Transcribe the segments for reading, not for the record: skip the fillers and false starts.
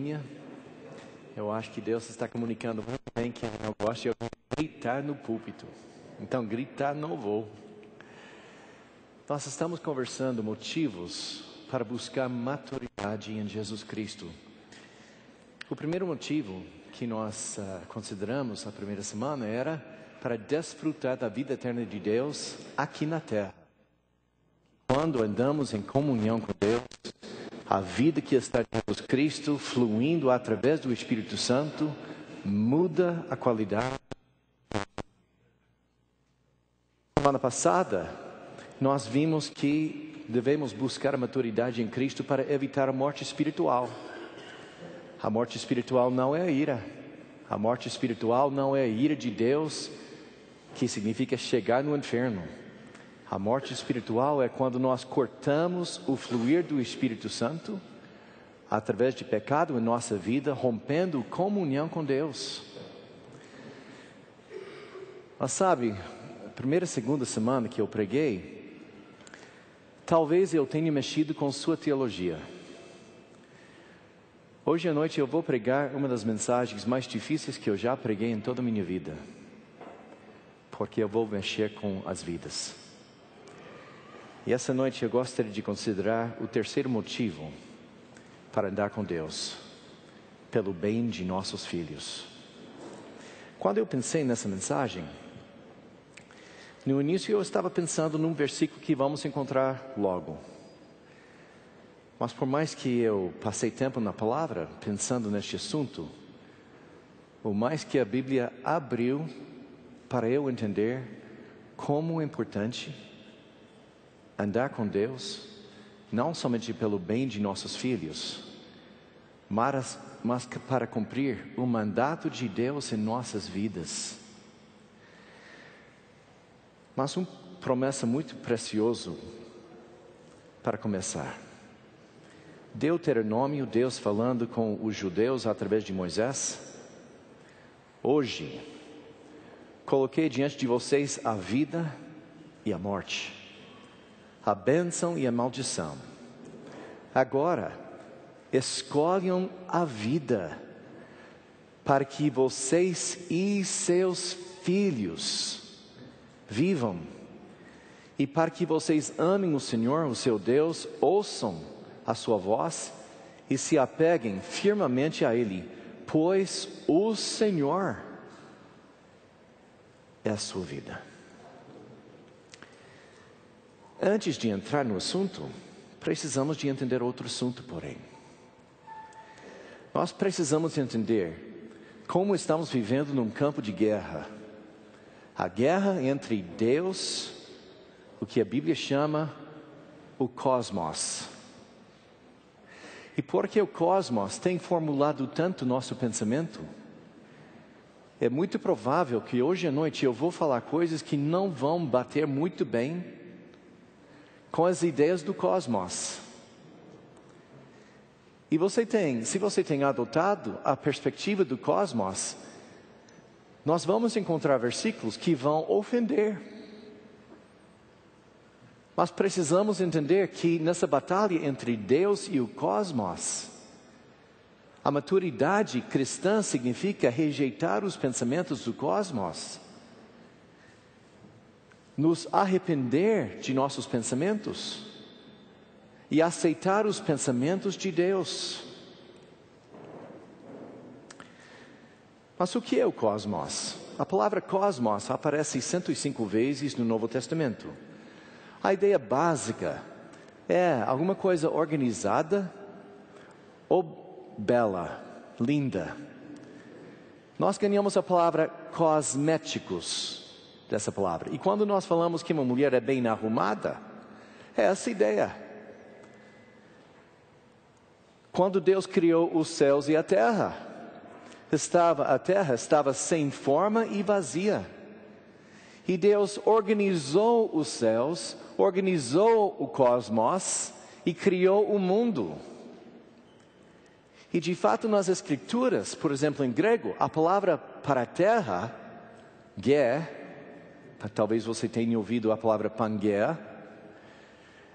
linha. Eu acho que Deus está comunicando muito bem que eu gosto de gritar no púlpito. Então, gritar não vou. Nós estamos conversando motivos para buscar maturidade em Jesus Cristo. O primeiro motivo que nós consideramos na primeira semana era para desfrutar da vida eterna de Deus aqui na terra. Quando andamos em comunhão com Deus, a vida que está em Jesus Cristo, fluindo através do Espírito Santo, muda a qualidade. Semana passada, nós vimos que devemos buscar a maturidade em Cristo para evitar a morte espiritual. A morte espiritual não é a ira. A morte espiritual não é a ira de Deus, que significa chegar no inferno. A morte espiritual é quando nós cortamos o fluir do Espírito Santo através de pecado em nossa vida, rompendo comunhão com Deus. Mas sabe, a primeira e segunda semana que eu preguei, talvez eu tenha mexido com sua teologia. Hoje à noite eu vou pregar uma das mensagens mais difíceis que eu já preguei em toda a minha vida, porque eu vou mexer com as vidas. E essa noite eu gostaria de considerar o terceiro motivo para andar com Deus, pelo bem de nossos filhos. Quando eu pensei nessa mensagem, no início eu estava pensando num versículo que vamos encontrar logo. Mas por mais que eu passei tempo na palavra, pensando neste assunto, o mais que a Bíblia abriu para eu entender como é importante andar com Deus, não somente pelo bem de nossos filhos, mas para cumprir o mandato de Deus em nossas vidas. Mas uma promessa muito preciosa para começar. Deuteronômio, Deus falando com os judeus através de Moisés. Hoje, coloquei diante de vocês a vida e a morte, a bênção e a maldição. Agora, escolham a vida, para que vocês e seus filhos vivam, e para que vocês amem o Senhor, o seu Deus, ouçam a sua voz e se apeguem firmemente a Ele, pois o Senhor é a sua vida. Antes de entrar no assunto, precisamos de entender outro assunto, porém. Nós precisamos entender como estamos vivendo num campo de guerra. A guerra entre Deus, o que a Bíblia chama o cosmos. E porque o cosmos tem formulado tanto nosso pensamento, é muito provável que hoje à noite eu vou falar coisas que não vão bater muito bem com as ideias do cosmos. E se você tem adotado a perspectiva do cosmos, nós vamos encontrar versículos que vão ofender. Mas precisamos entender que nessa batalha entre Deus e o cosmos, a maturidade cristã significa rejeitar os pensamentos do cosmos, nos arrepender de nossos pensamentos e aceitar os pensamentos de Deus. Mas o que é o cosmos? A palavra cosmos aparece 105 vezes no Novo Testamento. A ideia básica é alguma coisa organizada ou bela, linda. Nós ganhamos a palavra cosméticos dessa palavra. E quando nós falamos que uma mulher é bem arrumada, é essa ideia. Quando Deus criou os céus e a terra estava sem forma e vazia. E Deus organizou os céus, organizou o cosmos e criou o mundo. E de fato nas Escrituras, por exemplo em grego, a palavra para a terra, gé, talvez você tenha ouvido a palavra pangeia,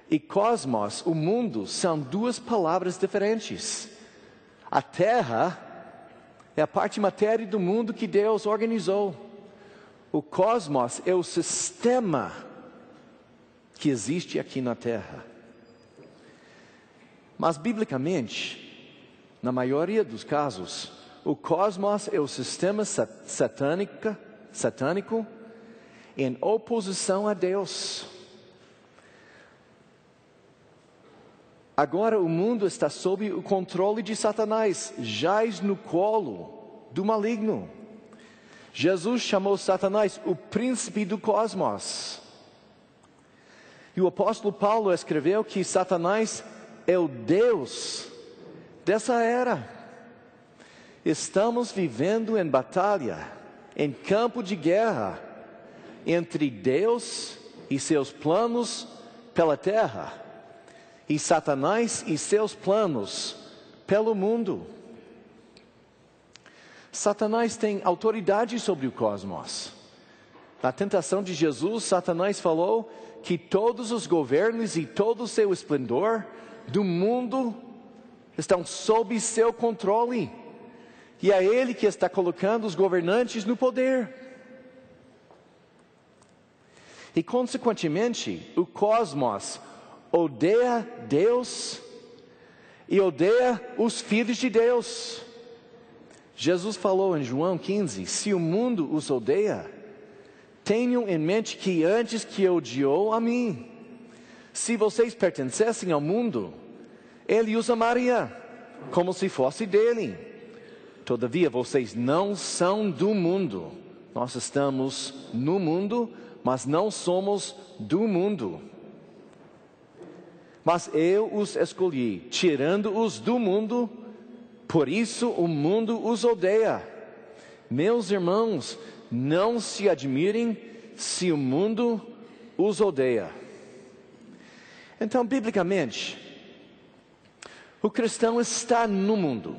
e cosmos, o mundo, são duas palavras diferentes. A terra é a parte matéria do mundo que Deus organizou. O cosmos é o sistema que existe aqui na terra. Mas, biblicamente, na maioria dos casos, o cosmos é o sistema satânico em oposição a Deus. Agora o mundo está sob o controle de Satanás, jaz no colo do maligno. Jesus chamou Satanás o príncipe do cosmos. E o apóstolo Paulo escreveu que Satanás é o Deus dessa era. Estamos vivendo em batalha, em campo de guerra, entre Deus e seus planos pela terra, e Satanás e seus planos pelo mundo. Satanás tem autoridade sobre o cosmos. Na tentação de Jesus, Satanás falou que todos os governos e todo o seu esplendor do mundo estão sob seu controle. E é Ele que está colocando os governantes no poder. E, consequentemente, o cosmos odeia Deus e odeia os filhos de Deus. Jesus falou em João 15, se o mundo os odeia, tenham em mente que antes que odiou a mim. Se vocês pertencessem ao mundo, Ele os amaria, como se fosse dele. Todavia, vocês não são do mundo. Nós estamos no mundo, mas não somos do mundo. Mas eu os escolhi, tirando-os do mundo, por isso o mundo os odeia. Meus irmãos, não se admirem se o mundo os odeia. Então, biblicamente, o cristão está no mundo.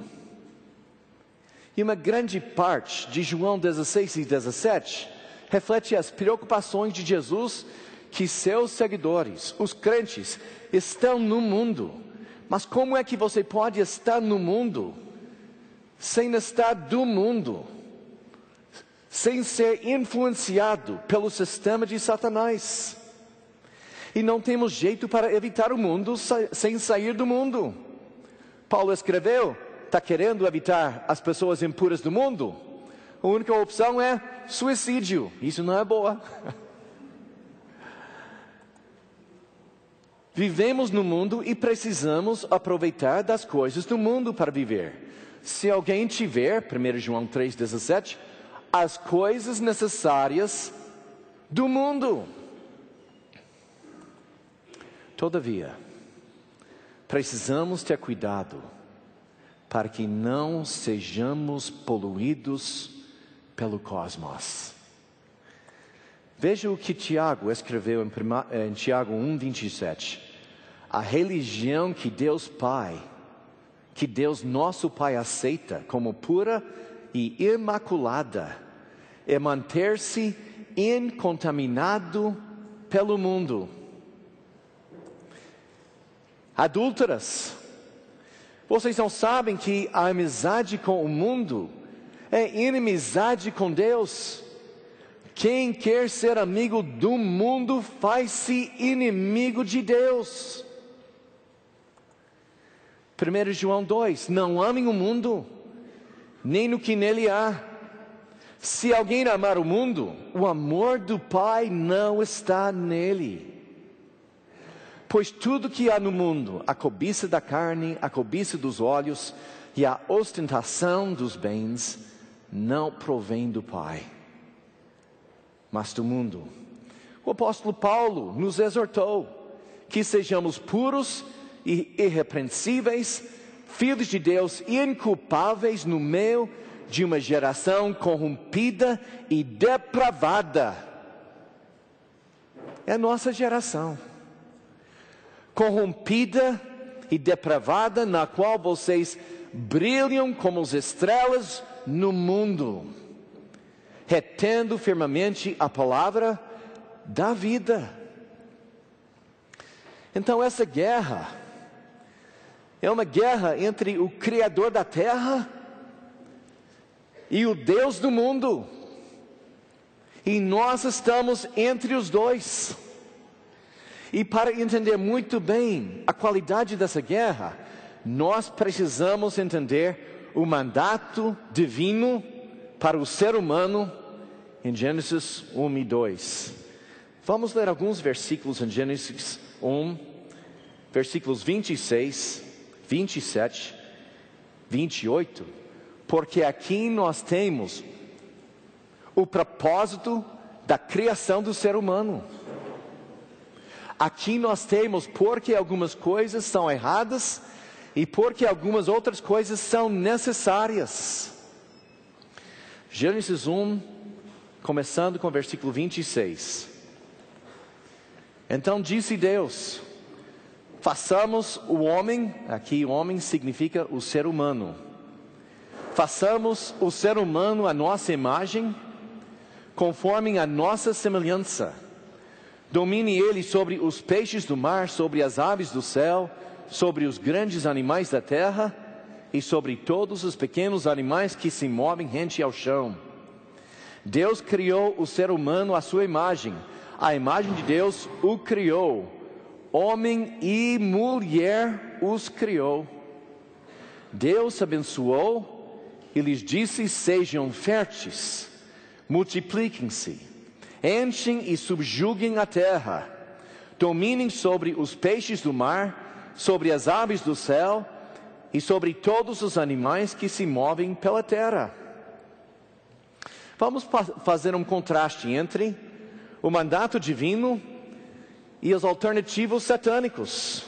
E uma grande parte de João 16 e 17 reflete as preocupações de Jesus que seus seguidores, os crentes, estão no mundo. Mas como é que você pode estar no mundo sem estar do mundo? Sem ser influenciado pelo sistema de Satanás? E não temos jeito para evitar o mundo sem sair do mundo. Paulo escreveu, está querendo evitar as pessoas impuras do mundo? A única opção é suicídio. Isso não é boa. Vivemos no mundo e precisamos aproveitar das coisas do mundo para viver. Se alguém tiver, 1 João 3,17, as coisas necessárias do mundo. Todavia, precisamos ter cuidado para que não sejamos poluídos pelo cosmos. Veja o que Tiago escreveu em Tiago 1:27. A religião que Deus Pai, que Deus nosso Pai aceita como pura e imaculada, é manter-se incontaminado pelo mundo. Adúlteras, vocês não sabem que a amizade com o mundo é inimizade com Deus? Quem quer ser amigo do mundo faz-se inimigo de Deus. 1 João 2, não amem o mundo, nem no que nele há. Se alguém amar o mundo, o amor do Pai não está nele. Pois tudo que há no mundo, a cobiça da carne, a cobiça dos olhos e a ostentação dos bens, não provém do Pai, mas do mundo. O apóstolo Paulo nos exortou que sejamos puros e irrepreensíveis, filhos de Deus inculpáveis no meio de uma geração corrompida e depravada. É a nossa geração corrompida e depravada, na qual vocês brilham como as estrelas no mundo, retendo firmemente a palavra da vida. Então essa guerra É uma guerra entre o Criador da terra e o Deus do mundo. E nós estamos entre os dois. E para entender muito bem a qualidade dessa guerra, nós precisamos entender o mandato divino para o ser humano em Gênesis 1 e 2. Vamos ler alguns versículos em Gênesis 1, versículos 26, 27, 28, porque aqui nós temos o propósito da criação do ser humano. Aqui nós temos porque algumas coisas são erradas e porque algumas outras coisas são necessárias. Gênesis 1, começando com o versículo 26. Então disse Deus: façamos o homem, aqui o homem significa o ser humano. Façamos o ser humano à nossa imagem, conforme a nossa semelhança. Domine ele sobre os peixes do mar, sobre as aves do céu, sobre os grandes animais da terra e sobre todos os pequenos animais que se movem rente ao chão. Deus criou o ser humano à sua imagem. A imagem de Deus o criou. Homem e mulher os criou. Deus abençoou e lhes disse: sejam férteis, multipliquem-se, enchem e subjuguem a terra, dominem sobre os peixes do mar, sobre as aves do céu e sobre todos os animais que se movem pela terra. Vamos fazer um contraste entre o mandato divino e os alternativos satânicos.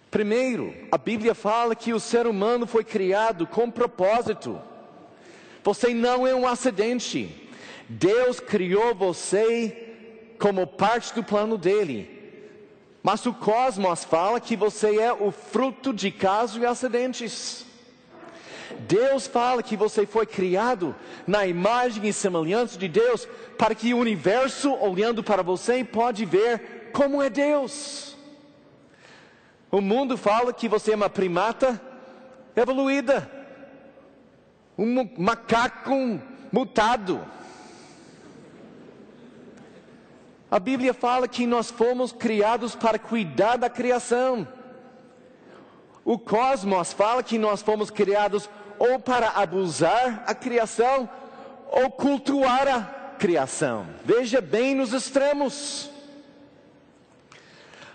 Primeiro, a Bíblia fala que o ser humano foi criado com propósito. Você não é um acidente. Deus criou você como parte do plano dele. Mas o cosmos fala que você é o fruto de casos e acidentes. Deus fala que você foi criado na imagem e semelhança de Deus, para que o universo, olhando para você, pode ver como é Deus. O mundo fala que você é uma primata evoluída, um macaco mutado. A Bíblia fala que nós fomos criados para cuidar da criação. O cosmos fala que nós fomos criados ou para abusar a criação ou cultuar a criação. Veja bem nos extremos.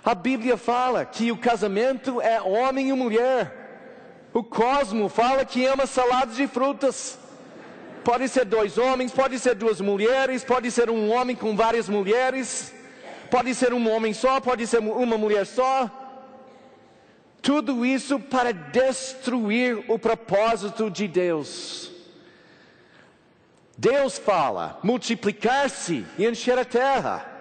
A Bíblia fala que o casamento é homem e mulher. O cosmos fala que é uma salada de frutas. Pode ser 2 homens, pode ser 2 mulheres, pode ser um homem com várias mulheres, pode ser um homem só, pode ser uma mulher só. Tudo isso para destruir o propósito de Deus. Deus fala, multiplicar-se e encher a terra.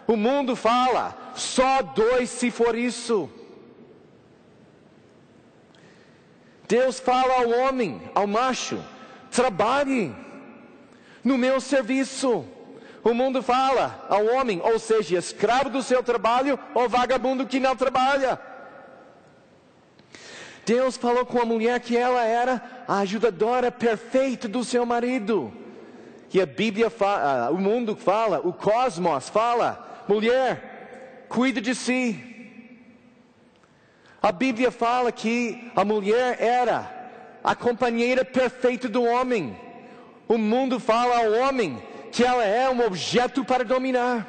O mundo fala, só 2 se for isso. Deus fala ao homem, ao macho: trabalhe no meu serviço. O mundo fala ao homem, ou seja, escravo do seu trabalho ou vagabundo que não trabalha. Deus falou com a mulher que ela era a ajudadora perfeita do seu marido. E a Bíblia fala, o mundo fala, o cosmos fala: mulher, cuide de si. A Bíblia fala que a mulher era a companheira perfeita do homem. O mundo fala ao homem que ela é um objeto para dominar.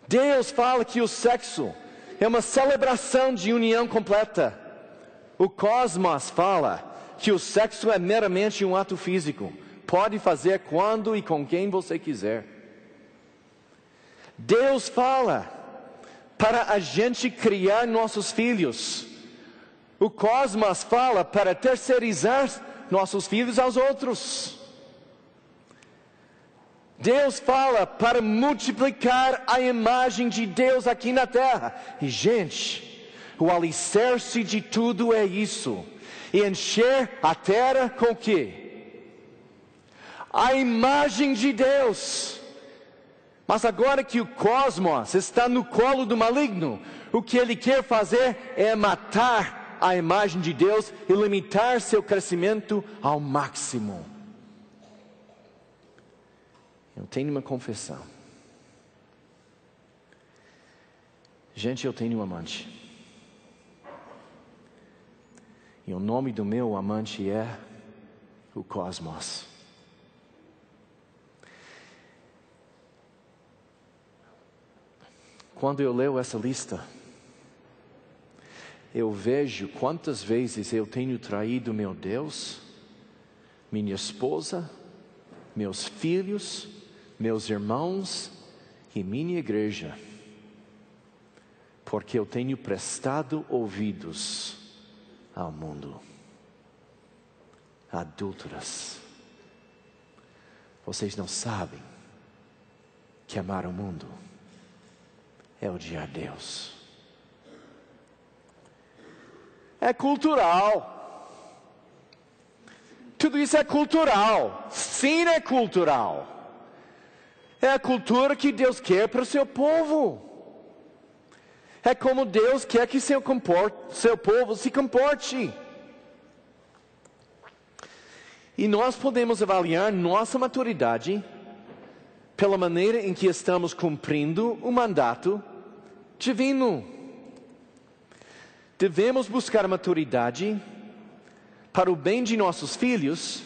Deus fala que o sexo é uma celebração de união completa. O cosmos fala que o sexo é meramente um ato físico. Pode fazer quando e com quem você quiser. Deus fala para a gente criar nossos filhos. O cosmos fala para terceirizar nossos filhos aos outros. Deus fala para multiplicar a imagem de Deus aqui na terra. E gente, o alicerce de tudo é isso: e encher a terra com o quê? A imagem de Deus. Mas agora que o cosmos está no colo do maligno, o que ele quer fazer é matar a imagem de Deus e limitar seu crescimento ao máximo. Eu tenho uma confissão. Gente, eu tenho um amante. E o nome do meu amante é o cosmos. Quando eu leio essa lista, eu vejo quantas vezes eu tenho traído meu Deus, minha esposa, meus filhos, meus irmãos e minha igreja, porque eu tenho prestado ouvidos ao mundo. Adúlteras, vocês não sabem que amar o mundo é odiar Deus. É cultural. Tudo isso é cultural. Sim, é cultural. É a cultura que Deus quer para o seu povo. É como Deus quer que seu povo se comporte. E nós podemos avaliar nossa maturidade pela maneira em que estamos cumprindo o mandato divino. Devemos buscar maturidade para o bem de nossos filhos,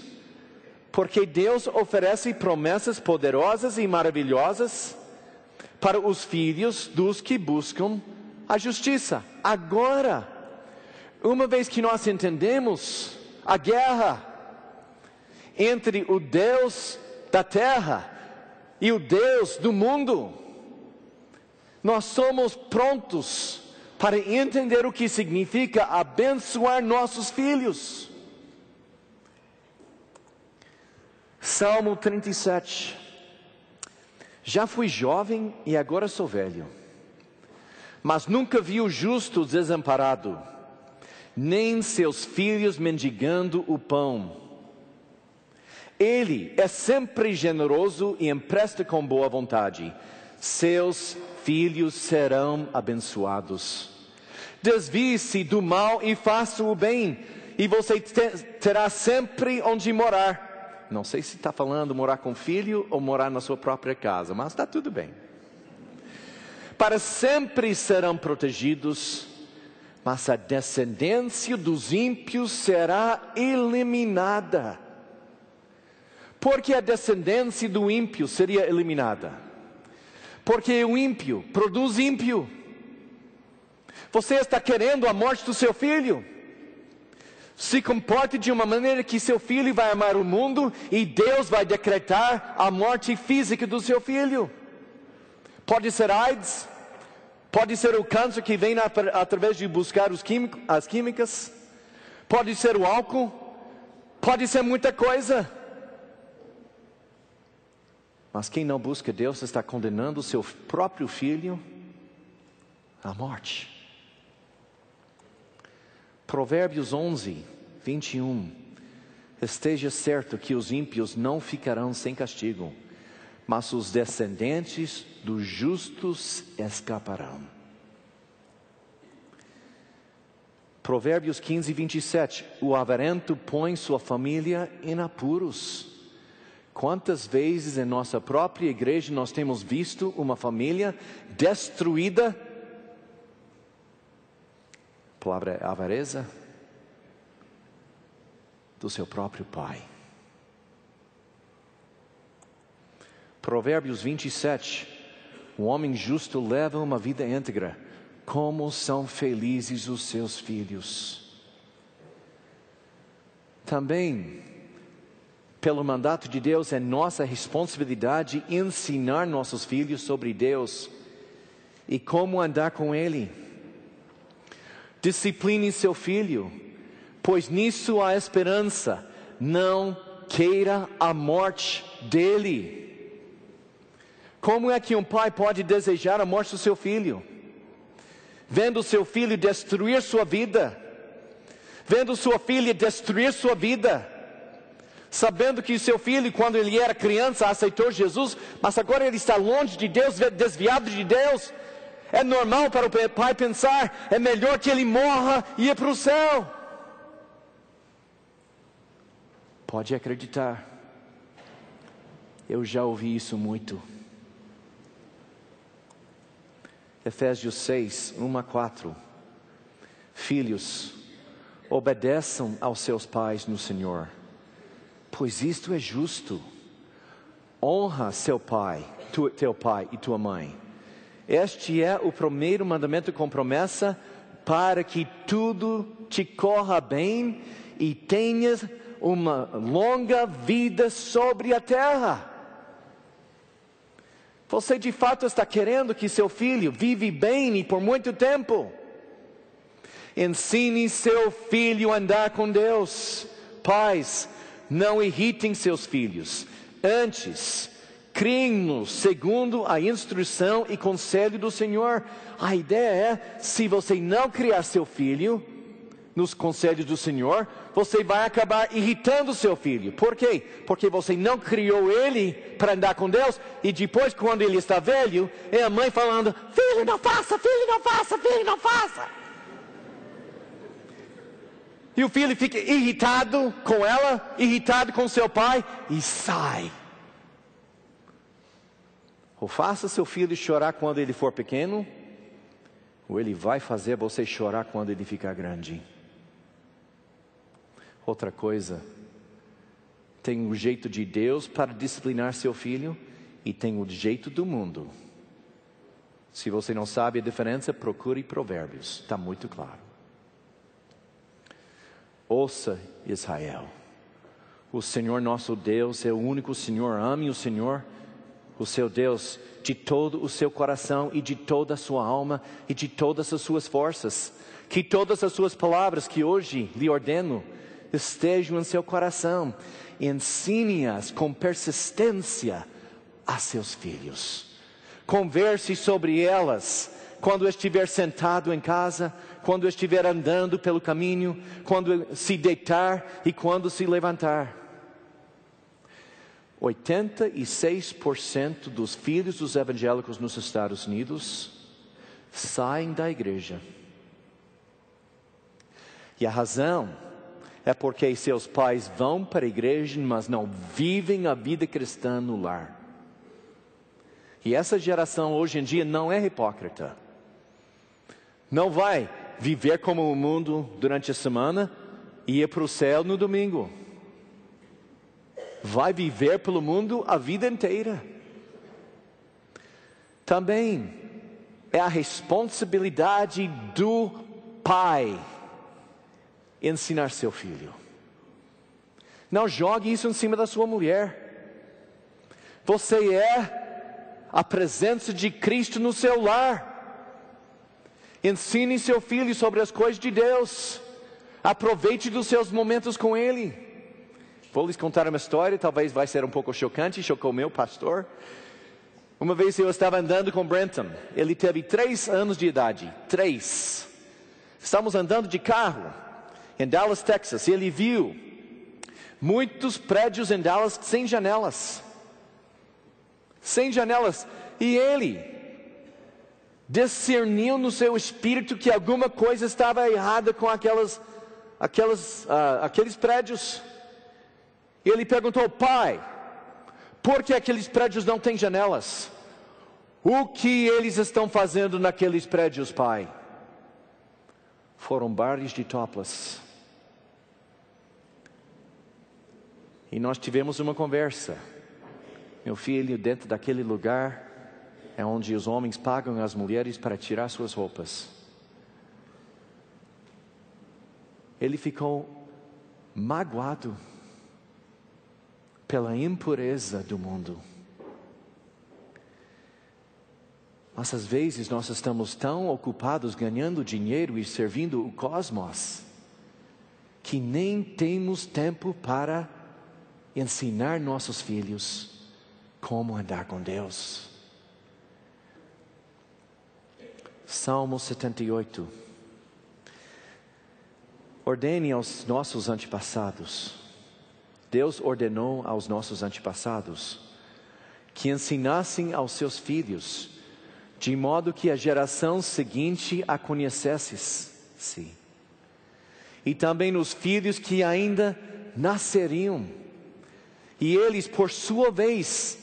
porque Deus oferece promessas poderosas e maravilhosas para os filhos dos que buscam a justiça. Agora, uma vez que nós entendemos a guerra entre o Deus da terra e o Deus do mundo, nós somos prontos para entender o que significa abençoar nossos filhos. Salmo 37. Já fui jovem e agora sou velho, mas nunca vi o justo desamparado, nem seus filhos mendigando o pão. Ele é sempre generoso e empresta com boa vontade. Seus filhos serão abençoados. Desvie-se do mal e faça o bem, e você terá sempre onde morar. Não sei se está falando morar com filho ou morar na sua própria casa, mas está tudo bem. Para sempre serão protegidos, mas a descendência dos ímpios será eliminada. Porque a descendência do ímpio seria eliminada? Porque o ímpio produz ímpio. Você está querendo a morte do seu filho? Se comporte de uma maneira que seu filho vai amar o mundo e Deus vai decretar a morte física do seu filho. Pode ser AIDS, pode ser o câncer que vem através de buscar as químicas, pode ser o álcool, pode ser muita coisa. Mas quem não busca Deus está condenando o seu próprio filho à morte. Provérbios 11, 21. Esteja certo que os ímpios não ficarão sem castigo, mas os descendentes dos justos escaparão. Provérbios 15, 27. O avarento põe sua família em apuros. Quantas vezes em nossa própria igreja nós temos visto uma família destruída? A palavra é avareza do seu próprio pai. Provérbios 27. O homem justo leva uma vida íntegra. Como são felizes os seus filhos. Também, pelo mandato de Deus, é nossa responsabilidade ensinar nossos filhos sobre Deus e como andar com Ele. Discipline seu filho, pois nisso há esperança. Não queira a morte dele. Como é que um pai pode desejar a morte do seu filho? Vendo seu filho destruir sua vida, vendo sua filha destruir sua vida, sabendo que seu filho, quando ele era criança, aceitou Jesus, mas agora ele está longe de Deus, desviado de Deus. É normal para o pai pensar, é melhor que ele morra e ir para o céu. Pode acreditar, eu já ouvi isso muito. Efésios 6, 1-4. Filhos, obedeçam aos seus pais no Senhor, pois isto é justo. Honra seu pai, teu pai e tua mãe. Este é o primeiro mandamento com promessa, para que tudo te corra bem e tenhas uma longa vida sobre a terra. Você de fato está querendo que seu filho vive bem e por muito tempo? Ensine seu filho a andar com Deus. Pais, não irritem seus filhos. Antes, criem-nos segundo a instrução e conselho do Senhor. A ideia é, se você não criar seu filho nos conselhos do Senhor, você vai acabar irritando seu filho. Por quê? Porque você não criou ele para andar com Deus, e depois, quando ele está velho, é a mãe falando: filho, não faça, filho, não faça, filho, não faça. E o filho fica irritado com ela, irritado com seu pai, e sai. Ou faça seu filho chorar quando ele for pequeno, ou ele vai fazer você chorar quando ele ficar grande. Outra coisa, tem o jeito de Deus para disciplinar seu filho, e tem o jeito do mundo. Se você não sabe a diferença, procure Provérbios, está muito claro. Ouça, Israel, o Senhor nosso Deus é o único Senhor. Ame o Senhor, o seu Deus, de todo o seu coração e de toda a sua alma e de todas as suas forças. Que todas as suas palavras que hoje lhe ordeno estejam em seu coração. Ensine-as com persistência a seus filhos. Converse sobre elas quando estiver sentado em casa, quando estiver andando pelo caminho, quando se deitar e quando se levantar. 86% dos filhos dos evangélicos nos Estados Unidos saem da igreja. E a razão é porque seus pais vão para a igreja, mas não vivem a vida cristã no lar. E essa geração hoje em dia não é hipócrita. Não vai viver como o mundo durante a semana e ir para o céu no domingo. Vai viver pelo mundo a vida inteira. Também é a responsabilidade do pai ensinar seu filho. Não jogue isso em cima da sua mulher. Você é a presença de Cristo no seu lar. Ensine seu filho sobre as coisas de Deus. Aproveite dos seus momentos com Ele. Vou lhes contar uma história, talvez vai ser um pouco chocante, chocou meu pastor. Uma vez eu estava andando com Brenton, ele teve 3 anos de idade, 3. Estávamos andando de carro em Dallas, Texas, e ele viu muitos prédios em Dallas sem janelas. Sem janelas, e ele discerniu no seu espírito que alguma coisa estava errada com aqueles prédios. E ele perguntou: pai, por que aqueles prédios não têm janelas? O que eles estão fazendo naqueles prédios, pai? Foram bares de topless. E nós tivemos uma conversa. Meu filho, dentro daquele lugar é onde os homens pagam as mulheres para tirar suas roupas. Ele ficou magoado pela impureza do mundo. Mas às vezes nós estamos tão ocupados ganhando dinheiro e servindo o cosmos, que nem temos tempo para ensinar nossos filhos como andar com Deus. Salmo 78. Ordene aos nossos antepassados Deus ordenou aos nossos antepassados que ensinassem aos seus filhos, de modo que a geração seguinte a conhecesse, e também os filhos que ainda nasceriam, e eles, por sua vez,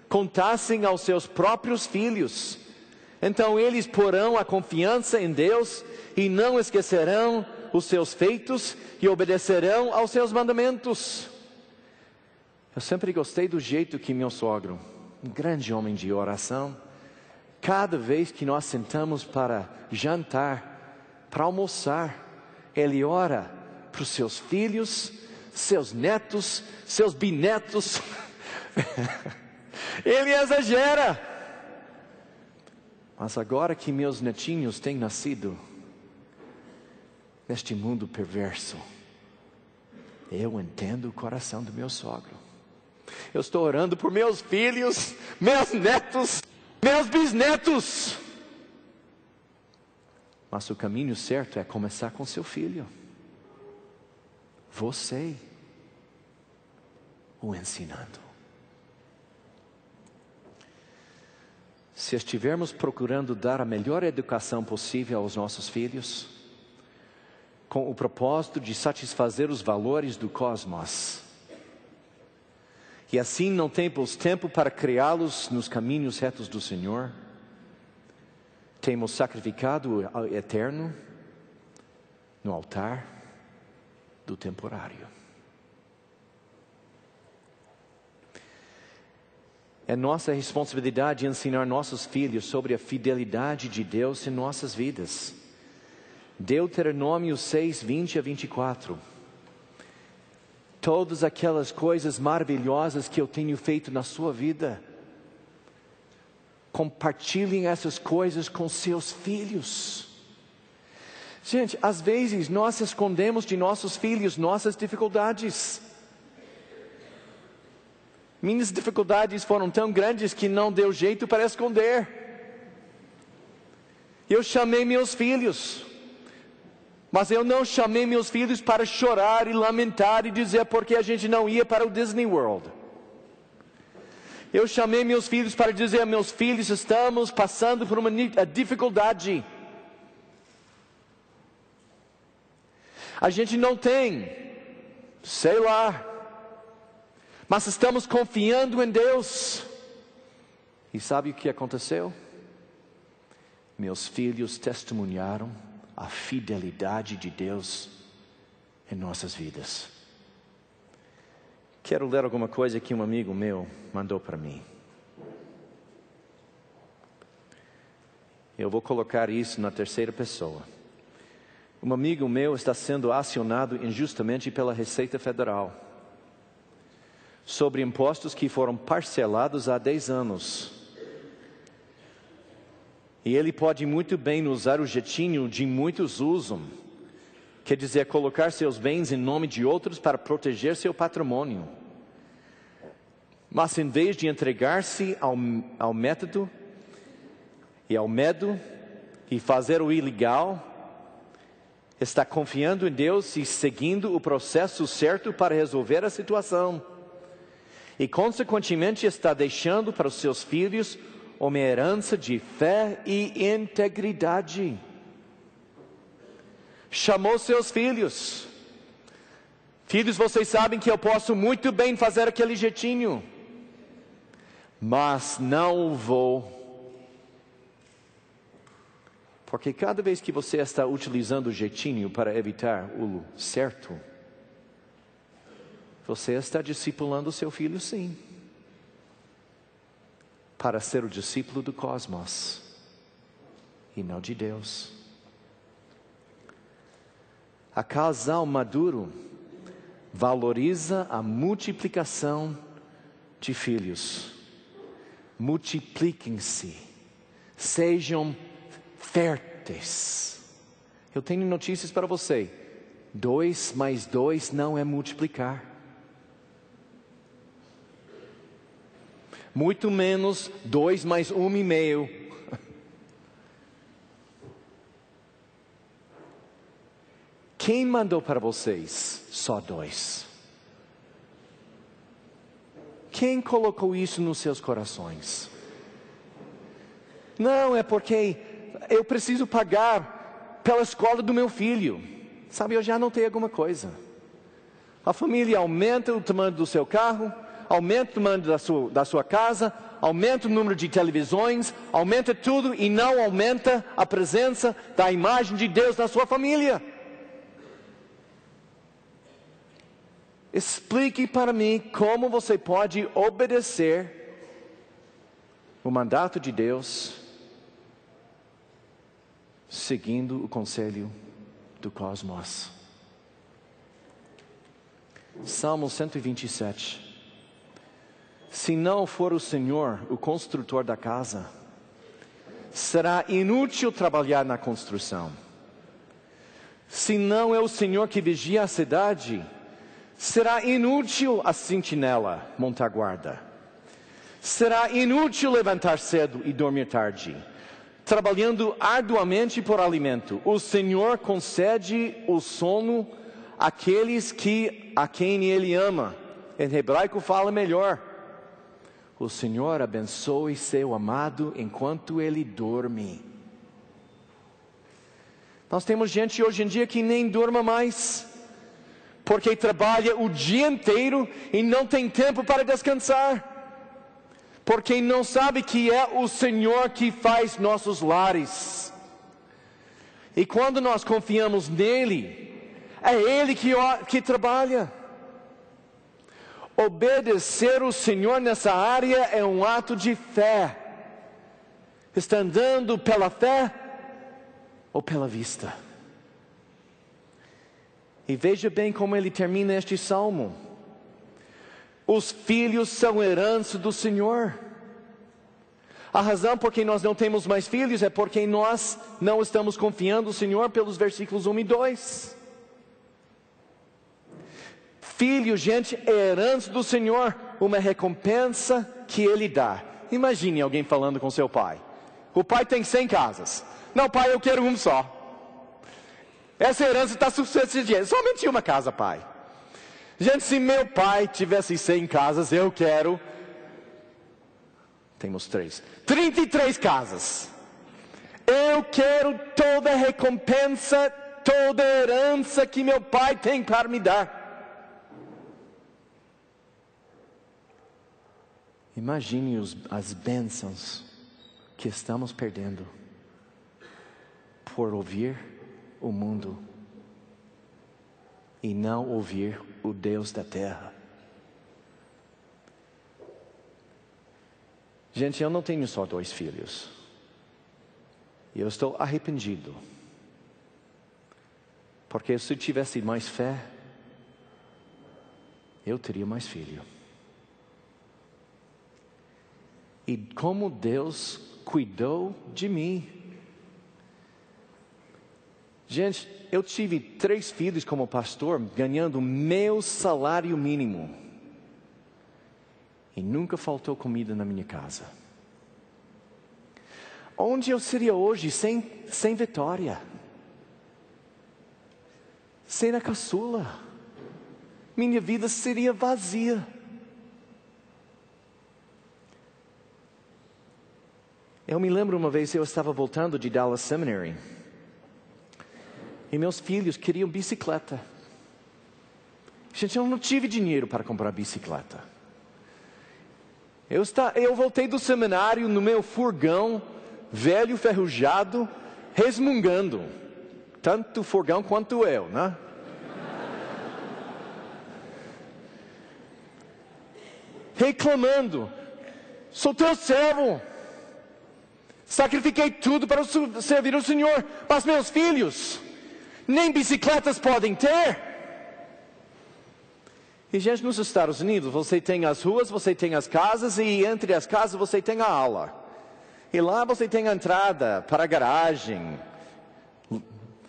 contassem aos seus próprios filhos. Então eles porão a confiança em Deus e não esquecerão os seus feitos e obedecerão aos seus mandamentos. Eu sempre gostei do jeito que meu sogro, um grande homem de oração, cada vez que nós sentamos para jantar, para almoçar, ele ora para os seus filhos, seus netos, seus bisnetos. Ele exagera. Mas agora que meus netinhos têm nascido neste mundo perverso, eu entendo o coração do meu sogro. Eu estou orando por meus filhos, meus netos, meus bisnetos. Mas o caminho certo é começar com seu filho. Você o ensinando. Se estivermos procurando dar a melhor educação possível aos nossos filhos, com o propósito de satisfazer os valores do cosmos, e assim não temos tempo para criá-los nos caminhos retos do Senhor, temos sacrificado o eterno no altar do temporário. É nossa responsabilidade ensinar nossos filhos sobre a fidelidade de Deus em nossas vidas. Deuteronômio 6, 20 a 24. Todas aquelas coisas maravilhosas que eu tenho feito na sua vida, compartilhem essas coisas com seus filhos. Gente, às vezes nós escondemos de nossos filhos nossas dificuldades. Minhas dificuldades foram tão grandes que não deu jeito para esconder. Eu chamei meus filhos, mas eu não chamei meus filhos para chorar e lamentar e dizer porque a gente não ia para o Disney World. Eu chamei meus filhos para dizer: meus filhos, estamos passando por uma dificuldade. A gente não tem, sei lá, mas estamos confiando em Deus. E sabe o que aconteceu? Meus filhos testemunharam a fidelidade de Deus em nossas vidas. Quero ler alguma coisa que um amigo meu mandou para mim. Eu vou colocar isso na terceira pessoa. Um amigo meu está sendo acionado injustamente pela Receita Federal sobre impostos que foram parcelados há 10 anos. E ele pode muito bem usar o jeitinho de muitos usam, quer dizer, colocar seus bens em nome de outros para proteger seu patrimônio. Mas em vez de entregar-se ao método e ao medo e fazer o ilegal, está confiando em Deus e seguindo o processo certo para resolver a situação. E consequentemente está deixando para os seus filhos uma herança de fé e integridade. Chamou seus filhos. Filhos, vocês sabem que eu posso muito bem fazer aquele jeitinho, mas não vou. Porque cada vez que você está utilizando o jeitinho para evitar o certo, você está discipulando o seu filho, sim, para ser o discípulo do cosmos e não de Deus. A casal maduro valoriza a multiplicação de filhos. Multipliquem-se, sejam férteis. Eu tenho notícias para você: 2 mais 2 não é multiplicar. Muito menos 2 mais 1,5. Quem mandou para vocês só 2? Quem colocou isso nos seus corações? Não, é porque eu preciso pagar pela escola do meu filho. Sabe, eu já notei alguma coisa. A família aumenta o tamanho do seu carro, aumenta o tamanho da sua casa, aumenta o número de televisões, aumenta tudo e não aumenta a presença da imagem de Deus na sua família. Explique para mim como você pode obedecer o mandato de Deus seguindo o conselho do cosmos. Salmo 127. Se não for o Senhor o construtor da casa, será inútil trabalhar na construção. Se não é o Senhor que vigia a cidade, será inútil a sentinela montar guarda. Será inútil levantar cedo e dormir tarde, trabalhando arduamente por alimento. O Senhor concede o sono àqueles a quem Ele ama. Em hebraico fala melhor. O Senhor abençoe seu amado enquanto ele dorme. Nós temos gente hoje em dia que nem durma mais, porque trabalha o dia inteiro e não tem tempo para descansar, porque não sabe que é o Senhor que faz nossos lares. E quando nós confiamos nele, é Ele que trabalha. Obedecer o Senhor nessa área é um ato de fé. Está andando pela fé ou pela vista? E veja bem como ele termina este salmo. Os filhos são herança do Senhor. A razão por que nós não temos mais filhos é porque nós não estamos confiando no Senhor pelos versículos 1 e 2. Filho, gente, é herança do Senhor, uma recompensa que Ele dá. Imagine alguém falando com seu pai. O pai tem 100 casas. Não, pai, eu quero um só. Essa herança está suficiente. Somente uma casa, pai. Gente, se meu pai tivesse 100 casas, eu quero... Temos 33 casas. Eu quero toda a recompensa, toda a herança que meu pai tem para me dar. Imagine as bênçãos que estamos perdendo por ouvir o mundo e não ouvir o Deus da terra. Gente, eu não tenho só 2 filhos. E eu estou arrependido. Porque se eu tivesse mais fé, eu teria mais filho. E como Deus cuidou de mim. Gente, eu tive 3 filhos como pastor, ganhando meu salário mínimo. E nunca faltou comida na minha casa. Onde eu seria hoje sem Vitória? Sem a caçula? Minha vida seria vazia. Eu me lembro uma vez, eu estava voltando de Dallas Seminary. E meus filhos queriam bicicleta. Gente, eu não tive dinheiro para comprar bicicleta. Eu voltei do seminário no meu furgão, velho, ferrujado, resmungando. Tanto o furgão quanto eu, né? Reclamando. Sou teu servo. Sacrifiquei tudo para servir o Senhor. Mas meus filhos, nem bicicletas podem ter. E gente, nos Estados Unidos, você tem as ruas, você tem as casas, e entre as casas você tem a aula. E lá você tem a entrada para a garagem,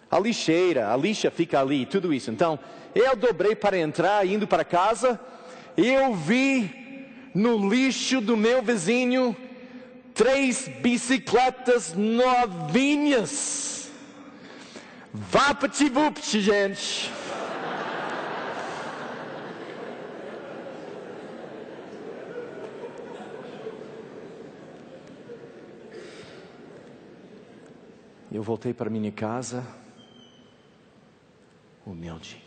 a lixeira, a lixa fica ali, tudo isso. Então, eu dobrei para entrar, indo para casa, e eu vi no lixo do meu vizinho 3 bicicletas novinhas. Vapti-vupti, gente. Eu voltei para minha casa, humilde.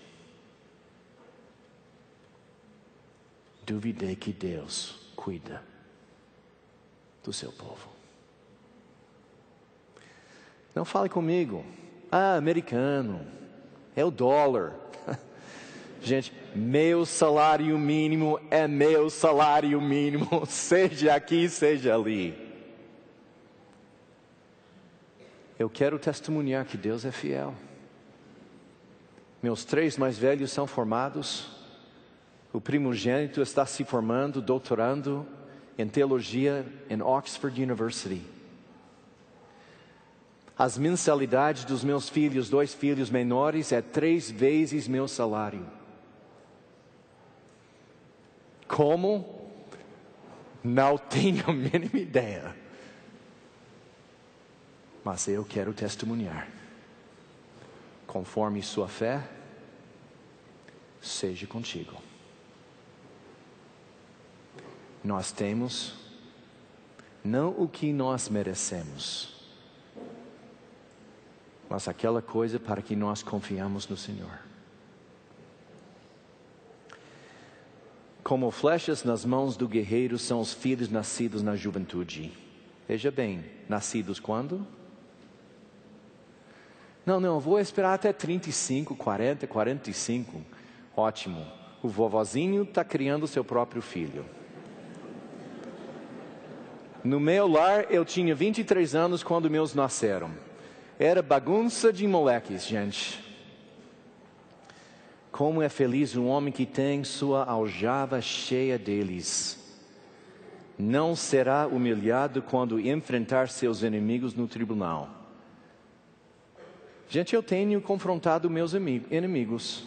Duvidei que Deus cuida do seu povo. Não fale comigo. Americano, é o dólar. Gente, meu salário mínimo é meu salário mínimo, seja aqui, seja ali. Eu quero testemunhar que Deus é fiel. Meus 3 mais velhos são formados. O primogênito está se formando, doutorando em teologia em Oxford University. As mensalidades dos meus filhos, 2 filhos menores, é 3 vezes meu salário. Como? Não tenho a mínima ideia. Mas eu quero testemunhar. Conforme sua fé, seja contigo. Nós temos não o que nós merecemos, mas aquela coisa para que nós confiamos no Senhor. Como flechas nas mãos do guerreiro são os filhos nascidos na juventude. Veja bem, nascidos quando? Não, vou esperar até 35, 40, 45. Ótimo. O vovozinho está criando seu próprio filho. No meu lar, eu tinha 23 anos quando meus nasceram. Era bagunça de moleques, gente. Como é feliz um homem que tem sua aljava cheia deles. Não será humilhado quando enfrentar seus inimigos no tribunal. Gente, eu tenho confrontado meus inimigos.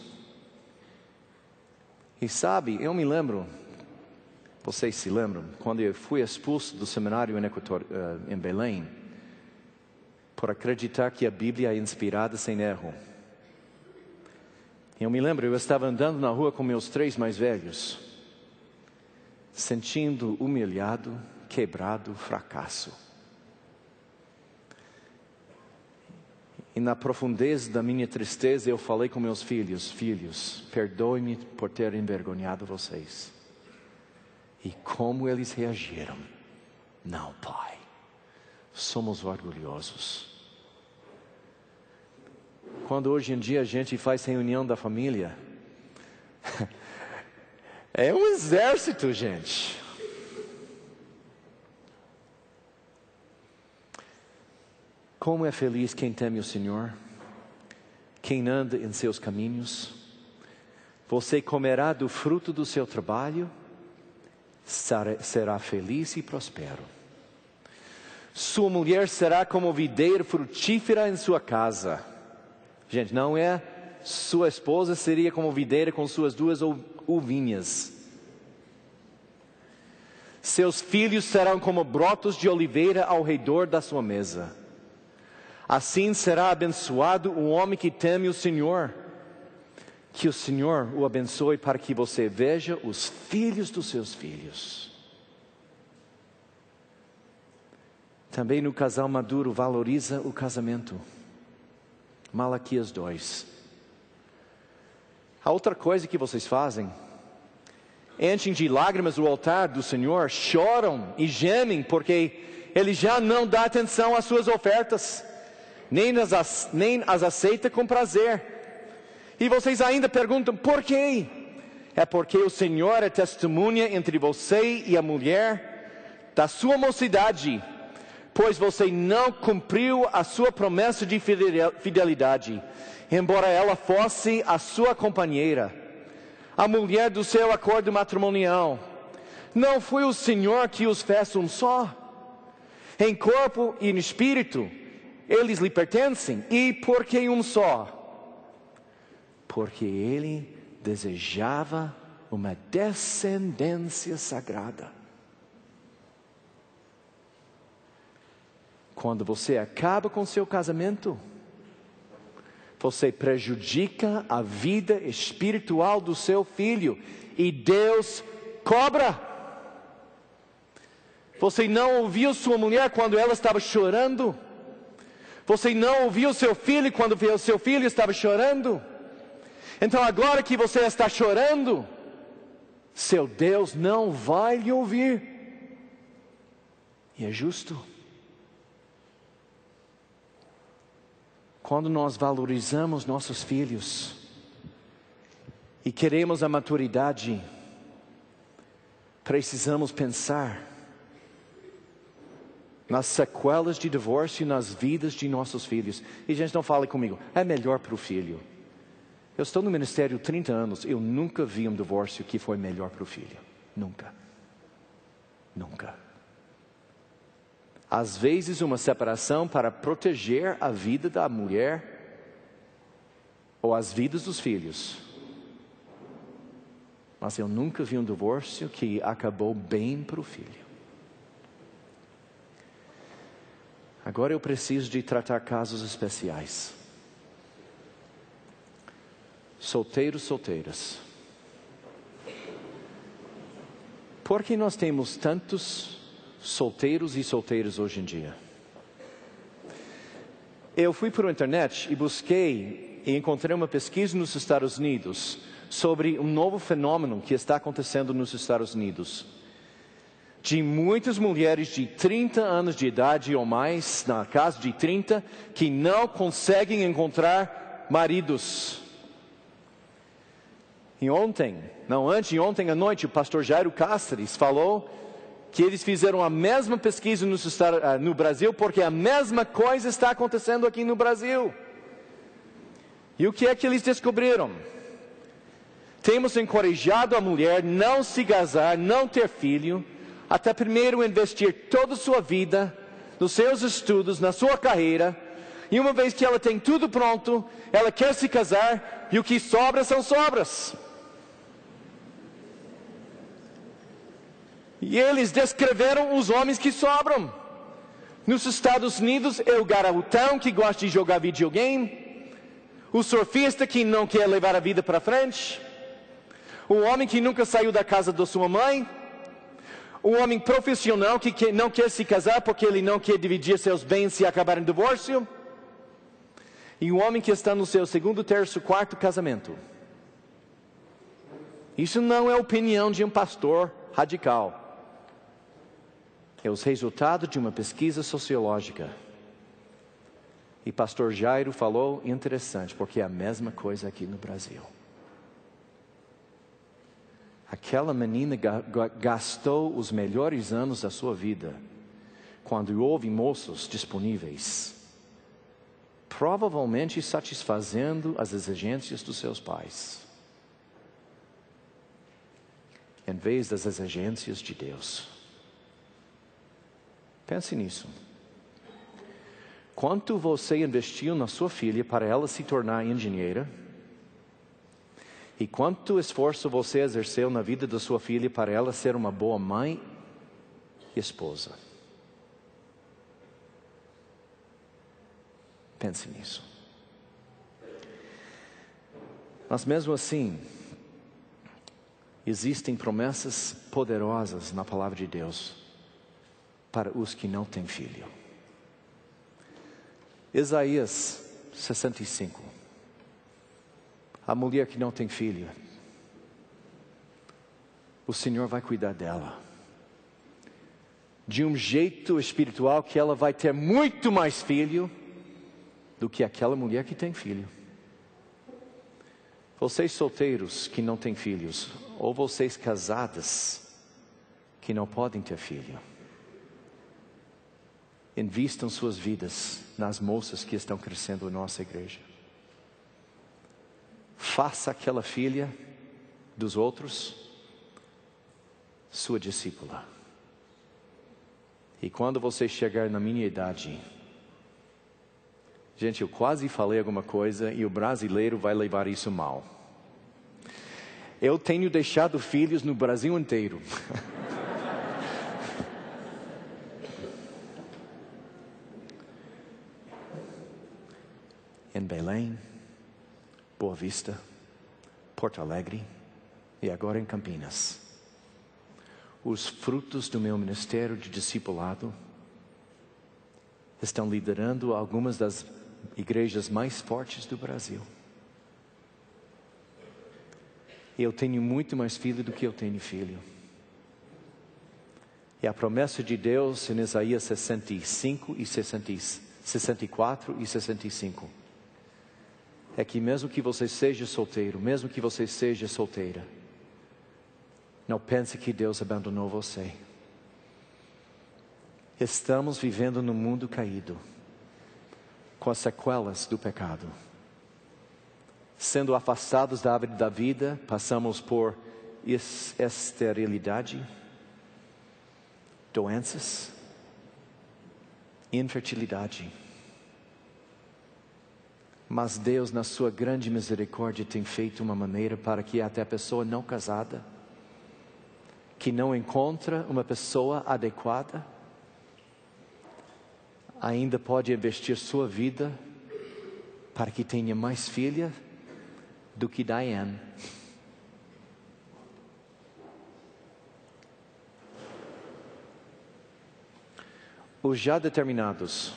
E sabe, eu me lembro, vocês se lembram, quando eu fui expulso do seminário em Belém, por acreditar que a Bíblia é inspirada sem erro. Eu me lembro, eu estava andando na rua com meus 3 mais velhos, sentindo humilhado, quebrado, fracasso. E na profundeza da minha tristeza eu falei com meus filhos: filhos, perdoe-me por ter envergonhado vocês. E como eles reagiram? Não, pai, somos orgulhosos. Quando hoje em dia a gente faz reunião da família, é um exército, gente. Como é feliz quem teme o Senhor, quem anda em seus caminhos. Você comerá do fruto do seu trabalho, será feliz e prospero. Sua mulher será como videira frutífera em sua casa. Gente, não é sua esposa seria como videira com suas 2 uvinhas. Seus filhos serão como brotos de oliveira ao redor da sua mesa. Assim será abençoado o homem que teme o Senhor. Que o Senhor o abençoe para que você veja os filhos dos seus filhos. Também no casal maduro valoriza o casamento. Malaquias 2. A outra coisa que vocês fazem, enchem de lágrimas o altar do Senhor, choram e gemem porque Ele já não dá atenção às suas ofertas, nem as aceita com prazer. E vocês ainda perguntam, por quê? É porque o Senhor é testemunha entre você e a mulher da sua mocidade, pois você não cumpriu a sua promessa de fidelidade, embora ela fosse a sua companheira, a mulher do seu acordo matrimonial. Não foi o Senhor que os fez um só? Em corpo e em espírito, eles lhe pertencem. E por que um só? Porque Ele desejava uma descendência sagrada. Quando você acaba com seu casamento, você prejudica a vida espiritual do seu filho. E Deus cobra. Você não ouviu sua mulher quando ela estava chorando? Você não ouviu seu filho quando o seu filho estava chorando? Então agora que você está chorando, seu Deus não vai lhe ouvir. E é justo. Quando nós valorizamos nossos filhos e queremos a maturidade, precisamos pensar nas sequelas de divórcio nas vidas de nossos filhos. E gente, não fale comigo, é melhor para o filho. Eu estou no ministério há 30 anos, eu nunca vi um divórcio que foi melhor para o filho. Nunca. Nunca. Às vezes uma separação para proteger a vida da mulher ou as vidas dos filhos. Mas eu nunca vi um divórcio que acabou bem para o filho. Agora eu preciso de tratar casos especiais. Solteiros, solteiras. Por que nós temos tantos solteiros e solteiras hoje em dia? Eu fui para a internet e busquei e encontrei uma pesquisa nos Estados Unidos sobre um novo fenômeno que está acontecendo nos Estados Unidos. De muitas mulheres de 30 anos de idade ou mais, na casa de 30, que não conseguem encontrar maridos. E anteontem à noite, o pastor Jairo Cáceres falou que eles fizeram a mesma pesquisa no Brasil, porque a mesma coisa está acontecendo aqui no Brasil. E o que é que eles descobriram? Temos encorajado a mulher não se casar, não ter filho, até primeiro investir toda a sua vida, nos seus estudos, na sua carreira, e uma vez que ela tem tudo pronto, ela quer se casar, e o que sobra são sobras. E eles descreveram os homens que sobram. Nos Estados Unidos é o garotão que gosta de jogar videogame, o surfista que não quer levar a vida para frente, o homem que nunca saiu da casa da sua mãe, o homem profissional que não quer se casar porque ele não quer dividir seus bens se acabar em divórcio, e o homem que está no seu segundo, terceiro, quarto casamento. Isso não é a opinião de um pastor radical. É os resultados de uma pesquisa sociológica. E pastor Jairo falou, interessante, porque é a mesma coisa aqui no Brasil. Aquela menina gastou os melhores anos da sua vida quando houve moços disponíveis, provavelmente satisfazendo as exigências dos seus pais, em vez das exigências de Deus. Pense nisso. Quanto você investiu na sua filha para ela se tornar engenheira? E quanto esforço você exerceu na vida da sua filha para ela ser uma boa mãe e esposa? Pense nisso. Mas mesmo assim, existem promessas poderosas na palavra de Deus para os que não têm filho. Isaías 65. A mulher que não tem filho, o Senhor vai cuidar dela de um jeito espiritual que ela vai ter muito mais filho do que aquela mulher que tem filho. Vocês solteiros que não têm filhos, ou vocês casadas que não podem ter filho, invistam suas vidas nas moças que estão crescendo na nossa igreja. Faça aquela filha dos outros sua discípula. E quando você chegar na minha idade, gente, eu quase falei alguma coisa e o brasileiro vai levar isso mal. Eu tenho deixado filhos no Brasil inteiro. Em Belém, Boa Vista, Porto Alegre e agora em Campinas. Os frutos do meu ministério de discipulado estão liderando algumas das igrejas mais fortes do Brasil. Eu tenho muito mais filho do que eu tenho filho. E a promessa de Deus em Isaías 65 e 64 e 65 é que mesmo que você seja solteiro, mesmo que você seja solteira, não pense que Deus abandonou você. Estamos vivendo num mundo caído, com as sequelas do pecado. Sendo afastados da árvore da vida, passamos por esterilidade, doenças, infertilidade. Mas Deus, na sua grande misericórdia, tem feito uma maneira para que até a pessoa não casada, que não encontra uma pessoa adequada, ainda pode investir sua vida para que tenha mais filha do que Diane. Os já determinados.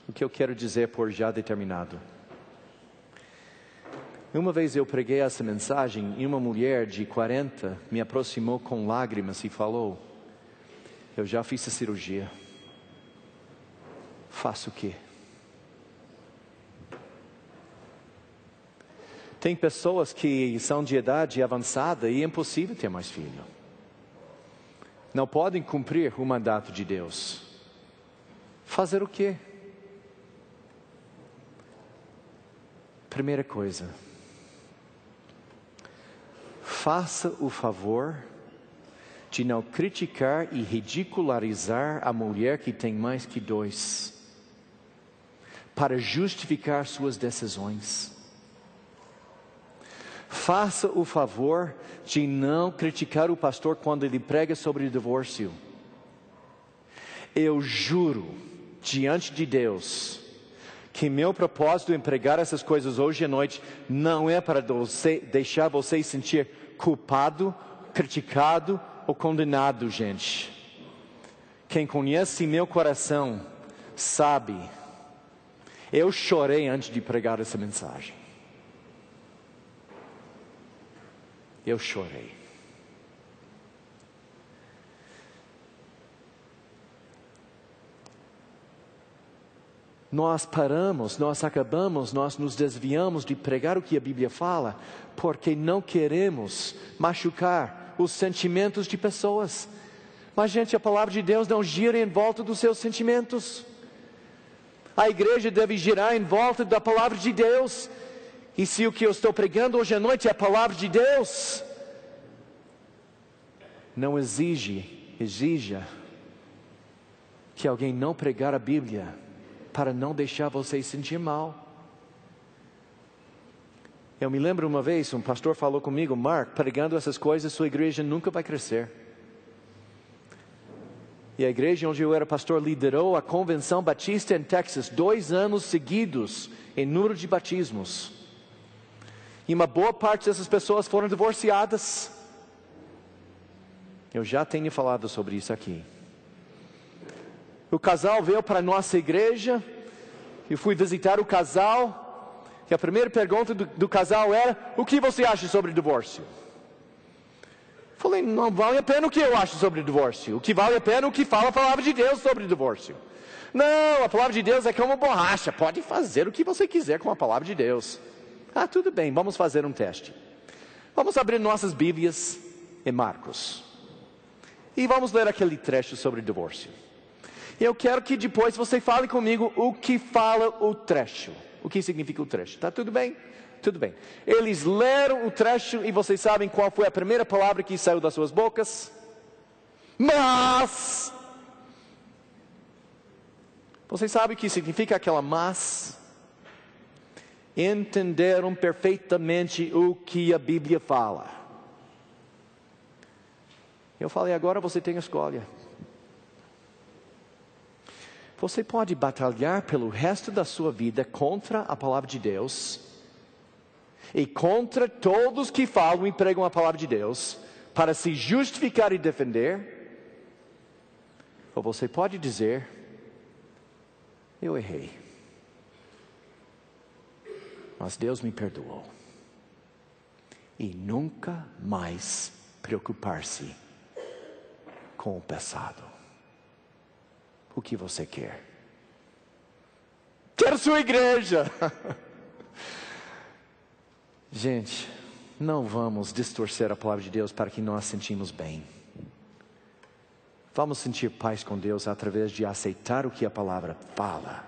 O que eu quero dizer por já determinado? Uma vez eu preguei essa mensagem e uma mulher de 40 me aproximou com lágrimas e falou: eu já fiz a cirurgia. Faço o quê? Tem pessoas que são de idade avançada e é impossível ter mais filho. Não podem cumprir o mandato de Deus. Fazer o quê? Primeira coisa, faça o favor de não criticar e ridicularizar a mulher que tem mais que 2, para justificar suas decisões. Faça o favor de não criticar o pastor quando ele prega sobre o divórcio. Eu juro, diante de Deus, que meu propósito em pregar essas coisas hoje à noite não é para deixar você sentir culpado, criticado ou condenado, gente. Quem conhece meu coração sabe, eu chorei antes de pregar essa mensagem. Eu chorei. Nós paramos, nós acabamos, nós nos desviamos de pregar o que a Bíblia fala, porque não queremos machucar os sentimentos de pessoas. Mas, gente, a palavra de Deus não gira em volta dos seus sentimentos. A igreja deve girar em volta da palavra de Deus. E se o que eu estou pregando hoje à noite é a palavra de Deus, não exija que alguém não pregar a Bíblia para não deixar você sentir mal. Eu me lembro uma vez, um pastor falou comigo: Mark, pregando essas coisas, sua igreja nunca vai crescer. E a igreja onde eu era pastor liderou a convenção batista em Texas 2 anos seguidos em número de batismos. E uma boa parte dessas pessoas foram divorciadas. Eu já tenho falado sobre isso aqui. O casal veio para a nossa igreja, eu fui visitar o casal, e a primeira pergunta do casal era: o que você acha sobre o divórcio? Falei: não vale a pena o que eu acho sobre o divórcio. O que vale a pena é o que fala a palavra de Deus sobre o divórcio. Não, a palavra de Deus é como borracha, pode fazer o que você quiser com a palavra de Deus. Tudo bem, vamos fazer um teste. Vamos abrir nossas Bíblias em Marcos. E vamos ler aquele trecho sobre o divórcio. Eu quero que depois você fale comigo o que fala o trecho. O que significa o trecho. Está tudo bem? Tudo bem. Eles leram o trecho e vocês sabem qual foi a primeira palavra que saiu das suas bocas? Mas. Vocês sabem o que significa aquela mas? Entenderam perfeitamente o que a Bíblia fala. Eu falei: agora você tem a escolha. Você pode batalhar pelo resto da sua vida contra a palavra de Deus e contra todos que falam e pregam a palavra de Deus para se justificar e defender. Ou você pode dizer: eu errei. Mas Deus me perdoou. E nunca mais preocupar-se com o passado. O que você quer? Quero sua igreja! Gente, não vamos distorcer a palavra de Deus para que nós sentimos bem. Vamos sentir paz com Deus através de aceitar o que a palavra fala.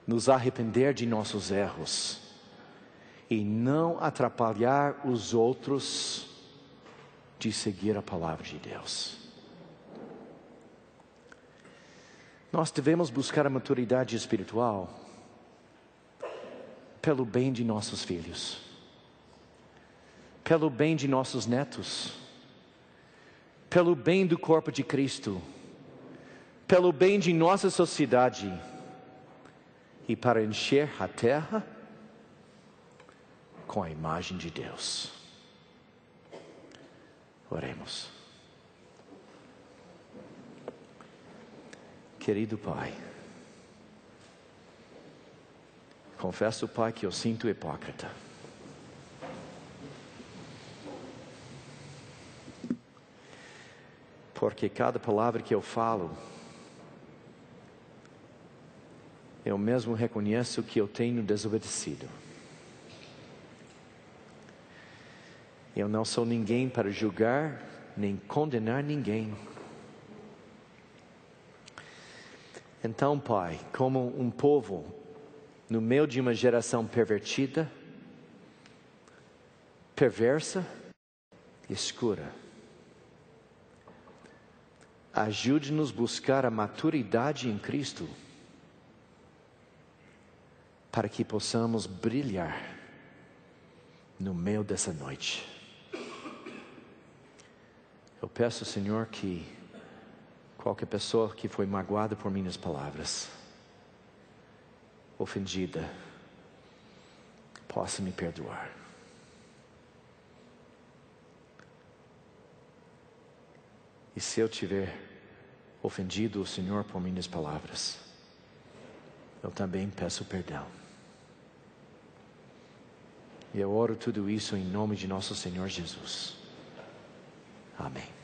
Nos arrepender de nossos erros. E não atrapalhar os outros de seguir a palavra de Deus. Nós devemos buscar a maturidade espiritual pelo bem de nossos filhos, pelo bem de nossos netos, pelo bem do corpo de Cristo, pelo bem de nossa sociedade e para encher a terra com a imagem de Deus. Oremos. Querido Pai, confesso, Pai, que eu sinto hipócrita. Porque cada palavra que eu falo, eu mesmo reconheço que eu tenho desobedecido. Eu não sou ninguém para julgar, nem condenar ninguém. Então, Pai, como um povo, no meio de uma geração pervertida, perversa e escura, ajude-nos a buscar a maturidade em Cristo, para que possamos brilhar no meio dessa noite. Eu peço, Senhor, que qualquer pessoa que foi magoada por minhas palavras, ofendida, possa me perdoar. E se eu tiver ofendido o Senhor por minhas palavras, eu também peço perdão. E eu oro tudo isso em nome de nosso Senhor Jesus. Amém.